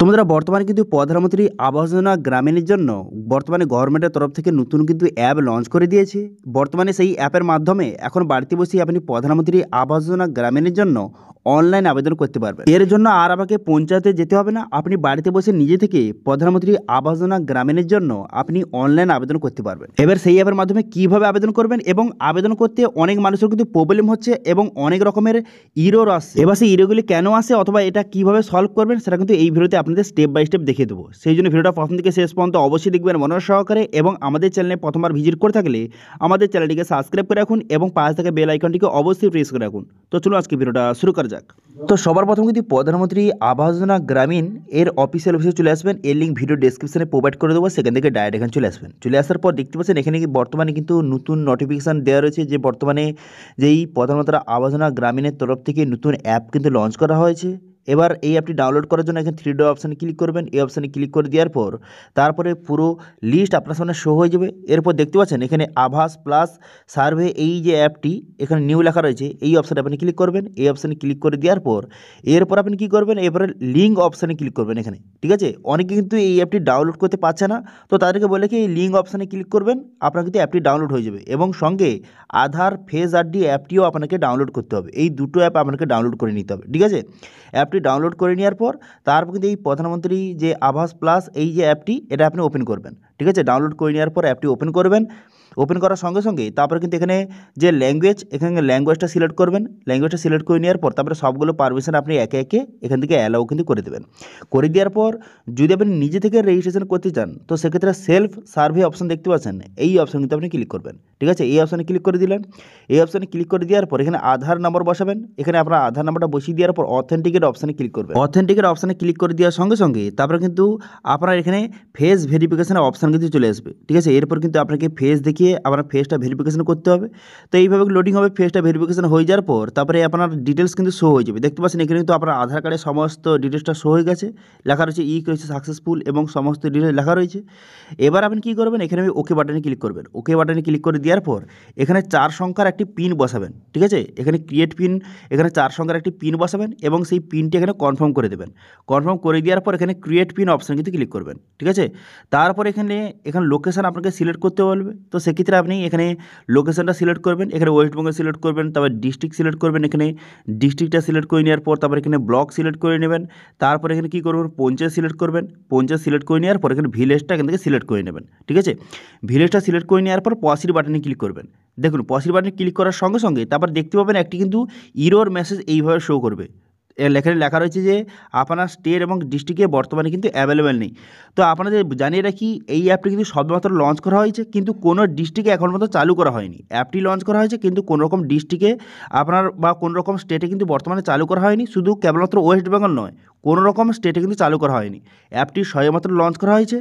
তোমরা বর্তমানে কিন্তু প্রধানমন্ত্রী আবাস যোজনা গ্রামীণের জন্য বর্তমানে গভর্নমেন্টের তরফ থেকে নতুন কিন্তু অ্যাপ লঞ্চ করে দিয়েছে। বর্তমানে সেই অ্যাপের মাধ্যমে এখন বাড়িতে বসে আপনি প্রধানমন্ত্রী আবাস যোজনা গ্রামীণের জন্য অনলাইন আবেদন করতে পারবেন। এর জন্য আর আমাকে পঞ্চায়েতে যেতে হবে না, আপনি বাড়িতে বসে নিজে থেকে প্রধানমন্ত্রী আবাস যোজনা গ্রামীণের জন্য আপনি অনলাইন আবেদন করতে পারবেন। এবার সেই অ্যাপের মাধ্যমে কিভাবে আবেদন করবেন এবং আবেদন করতে অনেক মানুষের কিন্তু প্রবলেম হচ্ছে এবং অনেক রকমের ইরোর আসছে। এবার সেই ইরোগুলি কেন আসে অথবা এটা কিভাবে সলভ করবেন সেটা কিন্তু এই ভিডিওতে আপনাদের স্টেপ বাই স্টেপ দেখিয়ে দেবো। সেই জন্য ভিডিওটা প্রথম থেকে শেষ পর্যন্ত অবশ্যই দেখবেন মনোযোগ সহকারে এবং আমাদের চ্যানেলে প্রথমবার ভিজিট করে থাকলে আমাদের চ্যানেলটিকে সাবস্ক্রাইব করে রাখুন এবং পাশে থাকা বেল আইকনটিকে অবশ্যই প্রেস করে রাখুন। তো চলুন আজকে ভিডিওটা শুরু করা যাক। তো সবার প্রথম কিন্তু প্রধানমন্ত্রী আবাস যোজনা গ্রামীণ এর অফিসিয়াল অফিসে চলে আসবেন। এর লিঙ্ক ভিডিও ডেসক্রিপশনে প্রোভাইড করে দেবো, সেখান থেকে ডাইরেক্ট এখানে চলে আসবেন। চলে আসার পর দেখতে পাচ্ছেন এখানে বর্তমানে কিন্তু নতুন নোটিফিকেশান দেওয়া রয়েছে যে বর্তমানে যেই প্রধানমন্ত্রী আবাস যোজনা গ্রামীণের তরফ থেকে নতুন অ্যাপ কিন্তু লঞ্চ করা হয়েছে। এবার এই অ্যাপটি ডাউনলোড করার জন্য এখানে 3 ডট অপশানে ক্লিক করবেন। এই অপশানে ক্লিক করে দেওয়ার পর তারপরে পুরো লিস্ট আপনার সামনে শো হয়ে যাবে। এরপর দেখতে পাচ্ছেন এখানে আবাস প্লাস সার্ভে এই যে অ্যাপটি এখানে নিউ লেখা রয়েছে, এই অপশানে আপনি ক্লিক করবেন। এই অপশানে ক্লিক করে দেওয়ার পর এরপর আপনি কী করবেন, এরপরে লিঙ্ক অপশানে ক্লিক করবেন এখানে। ঠিক আছে, অনেকে কিন্তু এই অ্যাপটি ডাউনলোড করতে পারছে না, তো তাদেরকে বলে কি এই লিঙ্ক অপশানে ক্লিক করবেন, আপনার কিন্তু অ্যাপটি ডাউনলোড হয়ে যাবে এবং সঙ্গে আধার ফেস আইডি অ্যাপটিও আপনাকে ডাউনলোড করতে হবে। এই দুটো অ্যাপ আপনাকে ডাউনলোড করে নিতে হবে। ঠিক আছে, অ্যাপটি ডাউনলোড করে নেওয়ার পর তারপর কিন্তু এই প্রধানমন্ত্রী যে আবাস প্লাস এই যে অ্যাপটি এটা আপনি ওপেন করবেন। ঠিক আছে, ডাউনলোড করে নেওয়ার পর অ্যাপটি ওপেন করবেন। ওপেন করার সঙ্গে সঙ্গে তারপরে কিন্তু এখানে যে ল্যাঙ্গুয়েজ, এখানে ল্যাঙ্গুয়েজটা সিলেক্ট করবেন। ল্যাঙ্গুয়েজটা সিলেক্ট করে নেওয়ার পর তারপরে সবগুলো পারমিশন আপনি একে একে এখান থেকে অ্যালাউ কিন্তু করে দেবেন। করে দেওয়ার পর যদি আপনি নিজে থেকে রেজিস্ট্রেশন করতে চান তো সেক্ষেত্রে সেলফ সার্ভে অপশন দেখতে পাচ্ছেন, এই অপশন কিন্তু আপনি ক্লিক করবেন। ঠিক আছে, এই অপশানে ক্লিক করে দিলেন। এই অপশানে ক্লিক করে দেওয়ার পর এখানে আধার নম্বর বসাবেন। এখানে আপনার আধার নাম্বারটা বসিয়ে দেওয়ার পর অথেন্টিকেট অপশানে ক্লিক করবেন। অথেন্টিকেট অপশানে ক্লিক করে দেওয়ার সঙ্গে সঙ্গে তারপরে কিন্তু আপনার এখানে ফেস ভেরিফিকেশনের অপশান কিন্তু চলে আসবে। ঠিক আছে, এরপর কিন্তু আপনাকে ফেস দেখিয়ে আপনার ফেসটা ভেরিফিকেশন করতে হবে। তো এইভাবে লোডিং হবে, ফেসটা ভেরিফিকেশন হয়ে যাওয়ার পর তারপরে আপনার ডিটেলস কিন্তু শো হয়ে যাবে। দেখতে পাচ্ছেন এখানে কিন্তু আপনার আধার কার্ডের সমস্ত ডিটেলসটা শো হয়ে গেছে, লেখা রয়েছে রয়েছে সাকসেসফুল এবং সমস্ত ডিটেলস লেখা রয়েছে। এবার আপনি কী করবেন, এখানে ওকে বাটনে ক্লিক করবেন। ওকে বাটনে ক্লিক করে দেওয়ার পর এখানে 4 সংখ্যার একটি পিন বসাবেন। ঠিক আছে, এখানে ক্রিয়েট পিন, এখানে 4 সংখ্যার একটি পিন বসাবেন এবং সেই পিনটি এখানে কনফার্ম করে দেবেন। কনফার্ম করে দেওয়ার পর এখানে ক্রিয়েট পিন অপশান কিন্তু ক্লিক করবেন। ঠিক আছে, তারপর এখানে লোকেশান আপনাকে সিলেক্ট করতে বলবে। তো সেক্ষেত্রে আপনি এখানে লোকেশানটা সিলেক্ট করবেন। এখানে ওয়েস্ট বেঙ্গল সিলেক্ট করবেন, তারপর ডিস্ট্রিক্ট সিলেক্ট করবেন। এখানে ডিস্ট্রিক্টটা সিলেক্ট করে নেওয়ার পর তারপর এখানে ব্লক সিলেক্ট করে নেবেন। তারপর এখানে কী করবেন, পঞ্চায়েত সিলেক্ট করবেন। পঞ্চায়েত সিলেক্ট করে নেওয়ার পর এখানে ভিলেজটা এখান থেকে সিলেক্ট করে নেবেন। ঠিক আছে, ভিলেজটা সিলেক্ট করে নেওয়ার পর পসিড বাটনে ক্লিক করবেন। দেখুন পসিড বাটনে ক্লিক করার সঙ্গে সঙ্গে তারপর দেখতে পাবেন একটি কিন্তু ইরোর মেসেজ এইভাবে শো করবে। এখানে লেখা রয়েছে যে আপনার স্টেট এবং ডিস্ট্রিক্টে বর্তমানে কিন্তু অ্যাভেলেবেল নেই। তো আপনাদের জানিয়ে রাখি এই অ্যাপটি কিন্তু সবেমাত্র লঞ্চ করা হয়েছে, কিন্তু কোনো ডিস্ট্রিক্টে এখন পর্যন্ত চালু করা হয়নি। অ্যাপটি লঞ্চ করা হয়েছে কিন্তু কোনো রকম ডিস্ট্রিক্টে আপনার বা কোনো রকম স্টেটে কিন্তু বর্তমানে চালু করা হয়নি। শুধু কেবলমাত্র ওয়েস্ট বেঙ্গল নয়, কোনো রকম স্টেটে কিন্তু চালু করা হয়নি। অ্যাপটি সবেমাত্র লঞ্চ করা হয়েছে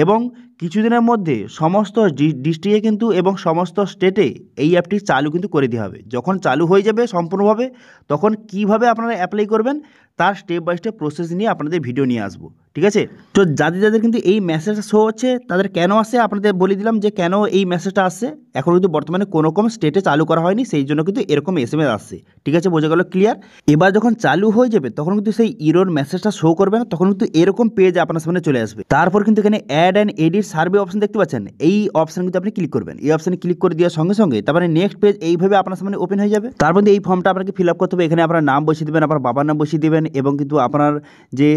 এবং কিছুদিনের মধ্যে সমস্ত ডিস্ট্রিক্টে কিন্তু এবং সমস্ত স্টেটে এই অ্যাপটি চালু কিন্তু করে দেওয়া হবে। যখন চালু হয়ে যাবে সম্পূর্ণভাবে তখন কিভাবে আপনারা অ্যাপ্লাই করবেন তার স্টেপ বাই স্টেপ প্রসেস নিয়ে আপনাদের ভিডিও নিয়ে আসবো। ঠিক আছে, তো যাদের যাদের কিন্তু এই মেসেজটা শো হচ্ছে তাদের কেন আসে আপনাদের বলে দিলাম যে কেন এই মেসেজটা আসছে। এখন কিন্তু বর্তমানে কোনো রকম স্টেটে চালু করা হয়নি, সেই জন্য কিন্তু এরকম SMS আসছে। ঠিক আছে, বোঝা গেল ক্লিয়ার। এবার যখন চালু হয়ে যাবে তখন কিন্তু সেই ইরোর মেসেজটা শো করবে না, তখন কিন্তু এরকম পেজ আপনার সামনে চলে আসবে। তারপর কিন্তু এখানে add and edit survey option দেখতে পাচ্ছেন, এই অপশন কিন্তু আপনি ক্লিক করবেন। এই অপশানে ক্লিক করে দেওয়ার সঙ্গে সঙ্গে তারপরে নেক্সট পেজ এইভাবে আপনার সামনে ওপেন হয়ে যাবে। তারপর এই ফর্মটা আপনাকে ফিল আপ করতে হবে। এখানে আপনার নাম বসিয়ে দেবেন, আপনার বাবার নাম বসিয়ে দেবেন এবং কিন্তু আপনার যে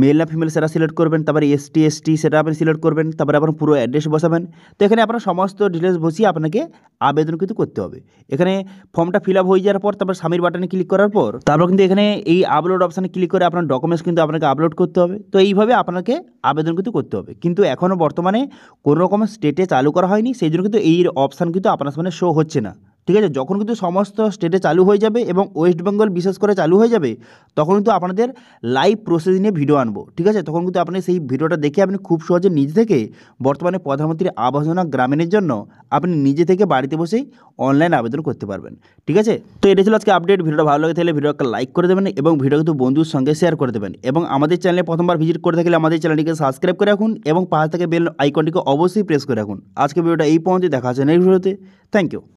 মেল না ফিমেল সেটা সিলেক্ট করবেন। তারপরে ST সেটা আপনি সিলেক্ট করবেন। তারপরে আপনার পুরো অ্যাড্রেস বসাবেন। তো এখানে আপনার সমস্ত ডিটেলস বসিয়ে আপনাকে আবেদন কিন্তু করতে হবে। এখানে ফর্মটা ফিল আপ হয়ে যাওয়ার পর তারপর সাবমিট বাটনে ক্লিক করার পর তারপর কিন্তু এখানে এই আপলোড অপশানে ক্লিক করে আপনার ডকুমেন্টস কিন্তু আপনাকে আপলোড করতে হবে। তো এইভাবে আপনাকে আবেদন কিন্তু করতে হবে, কিন্তু এখনও বর্তমানে কোনো রকম স্টেটে চালু করা হয়নি, সেই জন্য কিন্তু এই অপশান কিন্তু আপনার সামনে শো হচ্ছে না। ঠিক আছে, যখন কিন্তু সমস্ত স্টেটে চালু হয়ে যাবে এবং ওয়েস্ট বেঙ্গল বিশেষ করে চালু হয়ে যাবে তখন কিন্তু আপনাদের লাইভ প্রসেস নিয়ে ভিডিও আনবো। ঠিক আছে, তখন কিন্তু আপনি সেই ভিডিওটা দেখে আপনি খুব সহজে নিজে থেকে বর্তমানে প্রধানমন্ত্রী আবাস যোজনা গ্রামীণের জন্য আপনি নিজে থেকে বাড়িতে বসেই অনলাইন আবেদন করতে পারবেন। ঠিক আছে, তো এটা ছিল আজকে আপডেট। ভিডিওটা ভালো লাগে তাহলে ভিডিওটা লাইক করে দেবেন এবং ভিডিও কিন্তু বন্ধুর সঙ্গে শেয়ার করে দেবেন এবং আমাদের চ্যানেলে প্রথমবার ভিজিট করে থাকলে আমাদের চ্যানেলটিকে সাবস্ক্রাইব করে রাখুন এবং পাশে থেকে বেল আইকনটিকে অবশ্যই প্রেস করে রাখুন। আজকে ভিডিওটা এই পর্যন্ত, দেখা হচ্ছে নেক্সট ভিডিওতে। Thank you.